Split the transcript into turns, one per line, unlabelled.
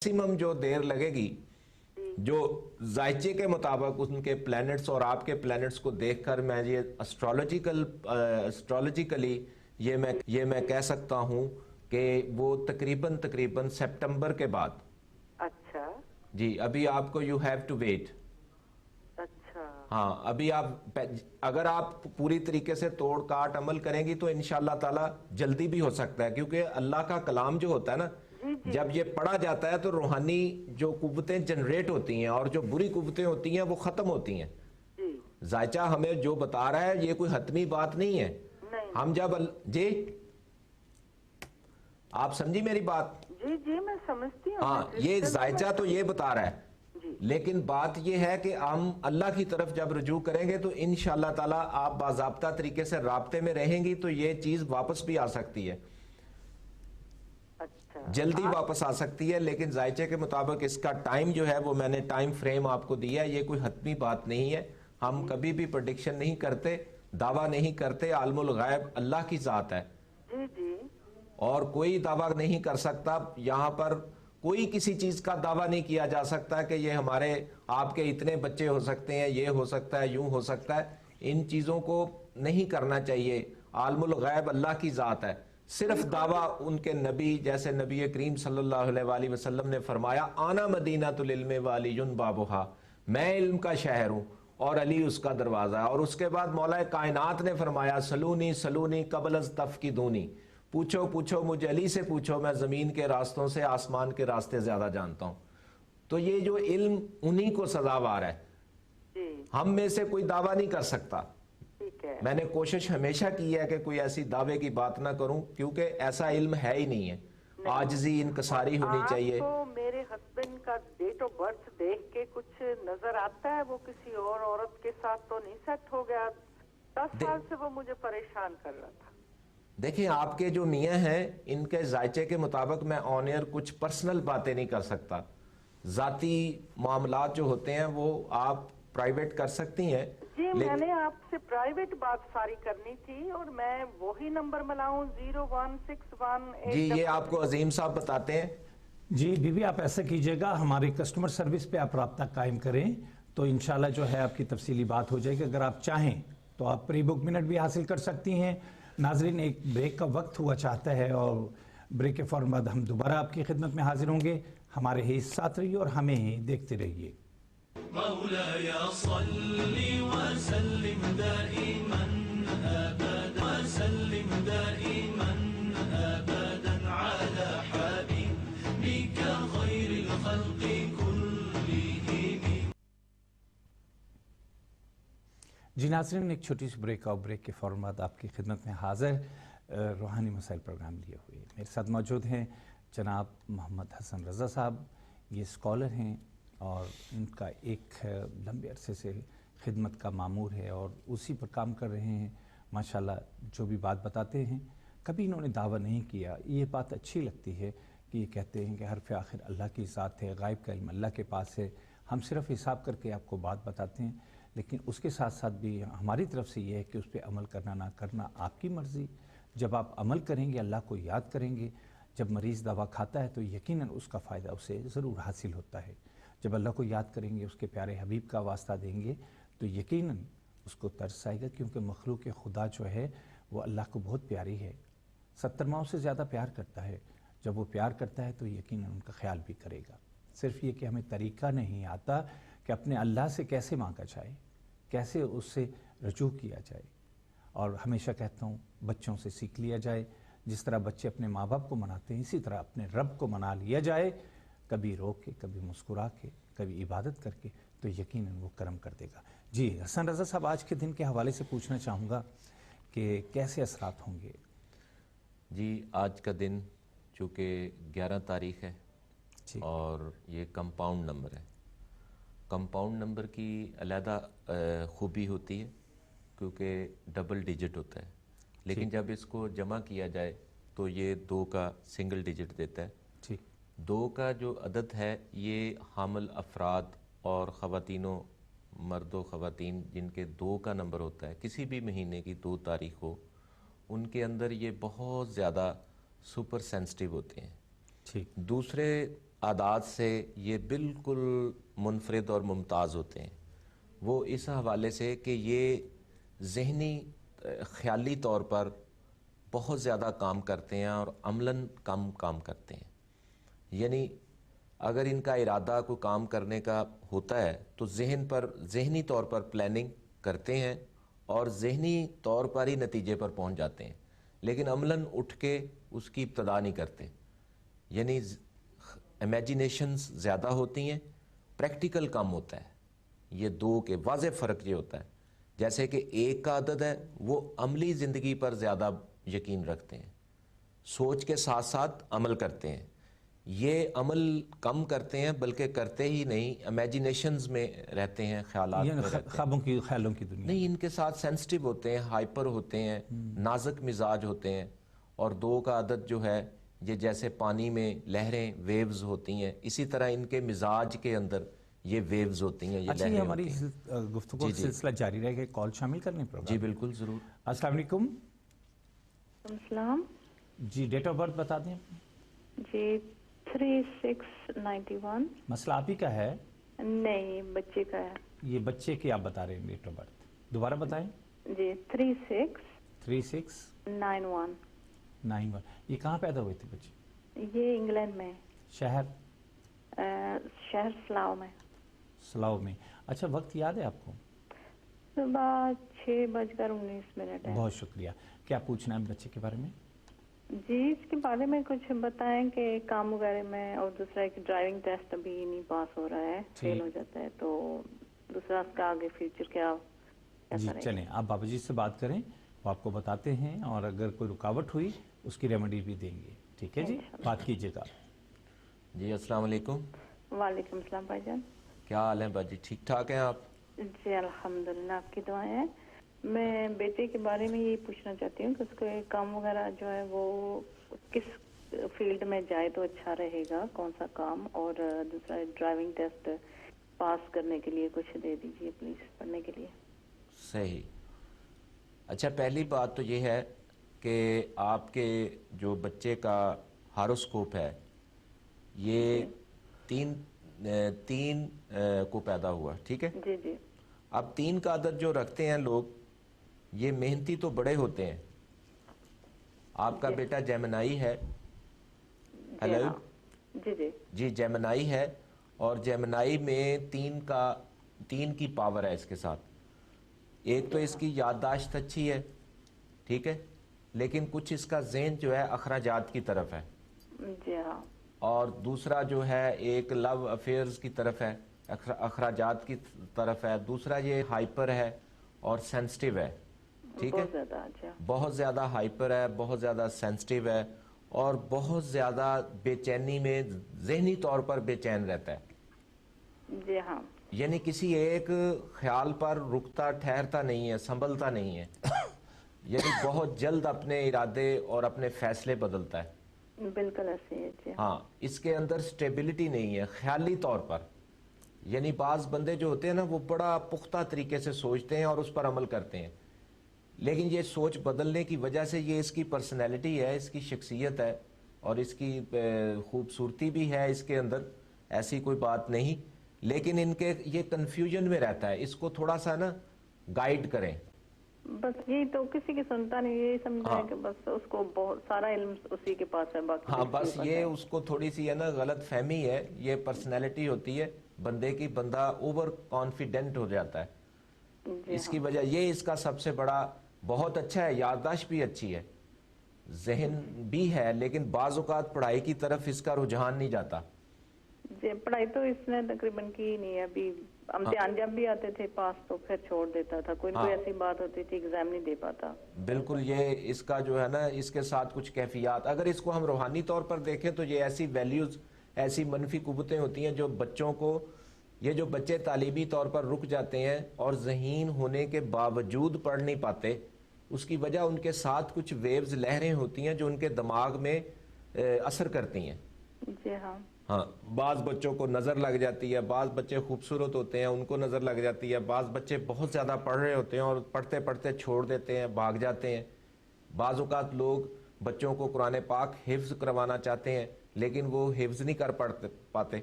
Maximum जो देर लगेगी, जो जायचे के मुताबिक उनके प्लैनेट्स और आपके प्लैनेट्स को देखकर मैं ये एस्ट्रोलॉजिकली ये मैं कह सकता हूँ कि वो तकरीबन सितंबर के बाद।
अच्छा
जी, अभी आपको यू हैव टू वेट।
अच्छा
हाँ, अभी आप अगर आप पूरी तरीके से तोड़ काट अमल करेंगी तो इंशाअल्लाह ताला जल्दी भी हो सकता है, क्योंकि अल्लाह का कलाम जो होता है ना, जब ये पढ़ा जाता है तो रूहानी जो कुव्वतें जनरेट होती हैं और जो बुरी कुव्वतें होती हैं वो खत्म होती हैं। जायचा हमें जो बता रहा है ये कोई हतमी बात नहीं है। हम जब जी आप समझी मेरी बात?
जी जी मैं समझती हूँ।
हाँ, ये जायचा तो ये बता रहा है, लेकिन बात ये है कि हम अल्लाह की तरफ जब रुजू करेंगे तो इंशाअल्लाह ताला आप बाज़ाब्ता तरीके से राब्ते में रहेंगी तो ये चीज वापस भी आ सकती है। जल्दी वापस आ सकती है, लेकिन जायचे के मुताबिक इसका टाइम जो है वो मैंने टाइम फ्रेम आपको दिया है। ये कोई हतमी बात नहीं है, हम कभी भी प्रेडिक्शन नहीं करते, दावा नहीं करते। आलमुल गायब अल्लाह की जात है
जी जी,
और कोई दावा नहीं कर सकता। यहाँ पर कोई किसी चीज का दावा नहीं किया जा सकता कि ये हमारे आपके इतने बच्चे हो सकते हैं, ये हो सकता है, यूं हो सकता है। इन चीजों को नहीं करना चाहिए। आलमुल गायब अल्लाह की जात है। सिर्फ दावा उनके नबी, जैसे नबी करीम सल्लल्लाहु अलैहि वसल्लम ने फरमाया, आना मदीनातुल इल्म वालियुन बाबुहा, मैं इल्म का शहर हूँ और अली उसका दरवाजा। और उसके बाद मौला कायनात ने फरमाया, सलूनी सलूनी कबल अज तफकीदूनी, पूछो पूछो मुझे अली से पूछो, मैं जमीन के रास्तों से आसमान के रास्ते ज्यादा जानता हूँ। तो ये जो इल्म उन्हीं को सजावार है, हम में से कोई दावा नहीं कर सकता। मैंने कोशिश हमेशा की है कि कोई ऐसी दावे की बात ना करूं, क्योंकि ऐसा इल्म है ही नहीं है। आजिज़ी इनकसारी होनी चाहिए।
तो मेरे हस्बैंड का डेट ऑफ बर्थ देख के कुछ नजर आता है, वो किसी और औरत के साथ तो नहीं सेट हो गया? 10 साल से वो मुझे परेशान कर रहा था।
देखिए, आपके जो मियाँ हैं इनके जायचे के मुताबिक मैं ऑन एयर कुछ पर्सनल बातें नहीं कर सकता। जाती मामलात जो होते हैं वो आप प्राइवेट कर सकती हैं।
जी, मैंने आपसे प्राइवेट बात सारी करनी थी और मैं वही नंबर मिलाऊं 01618।
जी, ये आपको अजीम साहब बताते हैं।
जी बीबी, आप ऐसा कीजिएगा, हमारी कस्टमर सर्विस पे आप राब्ता कायम करें तो इंशाल्लाह जो है आपकी तफसीली बात हो जाएगी। अगर आप चाहें तो आप प्री बुक मिनट भी हासिल कर सकती हैं। नाजरीन, एक ब्रेक का वक्त हुआ चाहता है और ब्रेक के फौरन बाद हम दोबारा आपकी खिदमत में हाजिर होंगे। हमारे ही साथ रहिए और हमें ही देखते रहिए।
مولاي صل وسلم دائما أبدا وسلم دائما أبدا على حبيبك خير الخلق كلهم।
जी नाज़रीन, एक छोटी सी ब्रेक और ब्रेक के फौरन बाद आपकी खिदमत में हाजिर रूहानी मसाइल प्रोग्राम लिए हुए। मेरे साथ मौजूद हैं जनाब मोहम्मद हसन रज़ा साहब। ये स्कॉलर हैं और इनका एक लंबे अरसे से खिदमत का मामूर है और उसी पर काम कर रहे हैं। माशाल्लाह, जो भी बात बताते हैं कभी इन्होंने दावा नहीं किया। ये बात अच्छी लगती है कि ये कहते हैं कि हरफ आखिर अल्लाह की ज़ात है, गायब का इल्म अल्लाह के पास है, हम सिर्फ हिसाब करके आपको बात बताते हैं। लेकिन उसके साथ साथ भी हमारी तरफ से ये है कि उस पर अमल करना ना करना आपकी मर्ज़ी। जब आप अमल करेंगे, अल्लाह को याद करेंगे, जब मरीज़ दवा खाता है तो यकीनन उसका फ़ायदा उसे ज़रूर हासिल होता है। जब अल्लाह को याद करेंगे, उसके प्यारे हबीब का वास्ता देंगे तो यकीनन उसको तरस आएगा, क्योंकि मखलूक खुदा जो है वो अल्लाह को बहुत प्यारी है, 70 माओं से ज़्यादा प्यार करता है। जब वो प्यार करता है तो यकीनन उनका ख्याल भी करेगा। सिर्फ ये कि हमें तरीक़ा नहीं आता कि अपने अल्लाह से कैसे मांगा जाए, कैसे उससे रजू किया जाए। और हमेशा कहता हूँ, बच्चों से सीख लिया जाए। जिस तरह बच्चे अपने माँ बाप को मनाते हैं, इसी तरह अपने रब को मना लिया जाए, कभी रो के, कभी मुस्कुरा के, कभी इबादत करके, तो यकीनन वो करम कर देगा। जी हसन रज़ा साहब, आज के दिन के हवाले से पूछना चाहूँगा कि कैसे असरात होंगे?
जी, आज का दिन चूँकि 11 तारीख़ है और ये कंपाउंड नंबर है। कंपाउंड नंबर की अलहदा खूबी होती है क्योंकि डबल डिजिट होता है, लेकिन जब इसको जमा किया जाए तो ये 2 का सिंगल डिजिट देता है। 2 का जो अदद है ये हामिल अफराद और ख़वातीनों, मर्दों ख़वातीन जिनके 2 का नंबर होता है, किसी भी महीने की 2 तारीख़ हो, उनके अंदर ये बहुत ज़्यादा सुपर सेंसिटिव होते हैं। दूसरे عادات سے یہ بالکل منفرد اور ممتاز ہوتے ہیں، وہ اس حوالے سے کہ یہ ذہنی خیالی طور پر بہت زیادہ کام کرتے ہیں اور عملاً کم کام کرتے ہیں. یعنی اگر ان کا ارادہ کوئی کام کرنے کا ہوتا ہے تو ذہنی طور پر پلاننگ کرتے ہیں اور ذہنی طور پر ہی نتیجے پر پہنچ جاتے ہیں، لیکن عملاً اٹھ کے اس کی ابتدا نہیں کرتے. یعنی امیجینیشنز زیادہ ہوتی ہیں، پریکٹیکل کم ہوتا ہے. یہ دو کے واضح فرق یہ ہوتا ہے. جیسے کہ ایک کا عدد ہے وہ عملی زندگی پر زیادہ یقین رکھتے ہیں، سوچ کے ساتھ ساتھ عمل کرتے ہیں. یہ عمل کم کرتے ہیں بلکہ کرتے ہی نہیں، امیجینیشنز میں رہتے ہیں، خیالات میں رہتے ہیں.
خیالوں کی دنیا
نہیں، ان کے ساتھ سینسٹیو ہوتے ہیں، ہائپر ہوتے ہیں، نازک مزاج ہوتے ہیں. اور دو کا عدد جو ہے یہ جیسے پانی میں لہریں ویوز ہوتی ہیں، اسی طرح ان کے مزاج کے اندر یہ ویوز ہوتی ہیں، یہ
اچھا، یہ
لہریں
ہماری
ہوتی ہیں.
گفتگو کا سلسلہ جاری رہے گا. کال شامل کرنے پروگرام.
جی بالکل ضرور.
السلام علیکم.
السلام.
جی ڈیٹ آف برتھ بتا دیں.
جی 3691.
مسئلہ آپ ہی کا ہے؟
نہیں، بچے کا ہے.
یہ بچے کی آپ بتا رہے ہیں ڈیٹ آف برتھ، دوبارہ بتائیں.
جی 3691.
3691. یہ کہاں پیدا ہوئے تھے بچے؟
یہ انگلینڈ میں.
شہر؟
شہر سلاؤ میں.
سلاؤ میں. اچھا، وقت یاد ہے آپ کو؟
صبح 6:19 ہے.
بہت شکریہ. کیا پوچھنا ہے بچے کے بارے میں؟
جی اس کے بارے میں کچھ بتائیں کہ کام وغیرہ میں، اور دوسرا ایک ڈرائیونگ ٹیسٹ ابھی نہیں پاس ہو رہا ہے، فیل ہو جاتا ہے، تو دوسرا اس کا آگے فیوچر کیا؟
جی چلیں، آپ بابا جی سے بات کریں، وہ آپ کو بتاتے ہیں، اور اگر کوئی رکاوٹ ہوئی اس کی ریمیڈی بھی دیں گے. ٹھیک ہے جی، بات کیجیے گا.
جی السلام علیکم.
وعلیکم السلام بھائی جان.
کیا حال ہے باجی، ٹھیک ٹھاک ہیں آپ؟
جی الحمدللہ، آپ کی دعائیں ہیں. میں بیٹے کے بارے میں یہ پوچھنا چاہتی ہوں کہ اس کو کام وغیرہ جو ہے وہ کس فیلڈ میں جائے تو اچھا رہے گا، کون سا کام، اور دوسرا ڈرائیونگ ٹیسٹ پاس کرنے کے لیے کچھ دے دیجیے پلیز، پڑھنے کے لیے. صحیح.
اچھا، پہلی بات تو یہ ہے کہ آپ کے جو بچے کا ہاروسکوپ ہے یہ تین کو پیدا ہوا، ٹھیک ہے؟
جی جی.
اب 3 کا عدد جو رکھتے ہیں لوگ، یہ محنتی تو بڑے ہوتے ہیں. آپ کا بیٹا جیمنائی ہے. ہیلو.
جی جی
جی جیمنائی ہے، اور جیمنائی میں 3 کی پاور ہے اس کے ساتھ. ایک تو اس کی یادداشت اچھی ہے، ٹھیک ہے، لیکن کچھ اس کا ذہن جو ہے اخراجات کی طرف ہے.
جی ہاں.
اور دوسرا جو ہے ایک لو افیئرز کی طرف ہے، اخراجات کی طرف ہے. دوسرا یہ ہائپر ہے اور سینسٹیو ہے، ٹھیک ہے، بہت زیادہ ہائپر ہے، بہت زیادہ سینسٹیو ہے، اور بہت زیادہ بے چینی میں ذہنی طور پر بے چین رہتا ہے.
جی ہاں.
یعنی کسی ایک خیال پر رکتا ٹھہرتا نہیں ہے، سنبھلتا نہیں ہے. یعنی بہت جلد اپنے ارادے اور اپنے فیصلے بدلتا ہے.
بالکل ایسے ہے.
ہاں، اس کے اندر سٹیبلٹی نہیں ہے خیالی طور پر. یعنی بعض بندے جو ہوتے ہیں نا، وہ بڑا پختہ طریقے سے سوچتے ہیں اور اس پر عمل کرتے ہیں، لیکن یہ سوچ بدلنے کی وجہ سے یہ اس کی پرسنالٹی ہے، اس کی شخصیت ہے، اور اس کی خوبصورتی بھی ہے اس کے اندر، ایسی کوئی بات نہیں. لیکن ان کے یہ کنفیوژن میں رہتا ہے. اس کو تھوڑا سا نا گائیڈ کریں.
بس یہی تو کسی کی سنتا نہیں، یہی سمجھا ہے کہ بس اس کو بہت سارا علم اسی کے پاس ہے. باقی
ہاں بس یہ اس کو تھوڑی سی ہے نا غلط فہمی ہے. یہ پرسنالٹی ہوتی ہے بندے کی، بندہ اوور کانفیڈنٹ ہو جاتا ہے. اس کی وجہ یہ اس کا سب سے بڑا. بہت اچھا ہے، یادداشت بھی اچھی ہے، ذہن بھی ہے، لیکن بعض اوقات پڑھائی کی طرف اس کا رجحان نہیں جاتا.
جی پڑھائی تو اس نے تقریباً کی نہیں ہے. ابھی امتحان جب بھی آتے تھے پاس تو پھر چھوڑ دیتا تھا، کوئی ایسی بات ہوتی تھی ایگزام نہیں دے پاتا. بالکل.
یہ اس کا جو ہے نا، اس کے ساتھ کچھ کیفیات، اگر اس کو ہم روحانی طور پر دیکھیں تو یہ ایسی ویلیوز، ایسی منفی قوتیں ہوتی ہیں جو بچوں کو، یہ جو بچے تعلیمی طور پر رک جاتے ہیں اور ذہین ہونے کے باوجود پڑھ نہیں پاتے، اس کی وجہ ان کے ساتھ کچھ ویوز، لہریں ہوتی ہیں جو ان کے دماغ میں اثر کرتی ہیں.
جی ہاں.
ہاں، بعض بچوں کو نظر لگ جاتی ہے، بعض بچے خوبصورت ہوتے ہیں ان کو نظر لگ جاتی ہے، بعض بچے بہت زیادہ پڑھ رہے ہوتے ہیں اور پڑھتے پڑھتے چھوڑ دیتے ہیں، بھاگ جاتے ہیں. بعض اوقات لوگ بچوں کو قرآن پاک حفظ کروانا چاہتے ہیں لیکن وہ حفظ نہیں کر پاتے.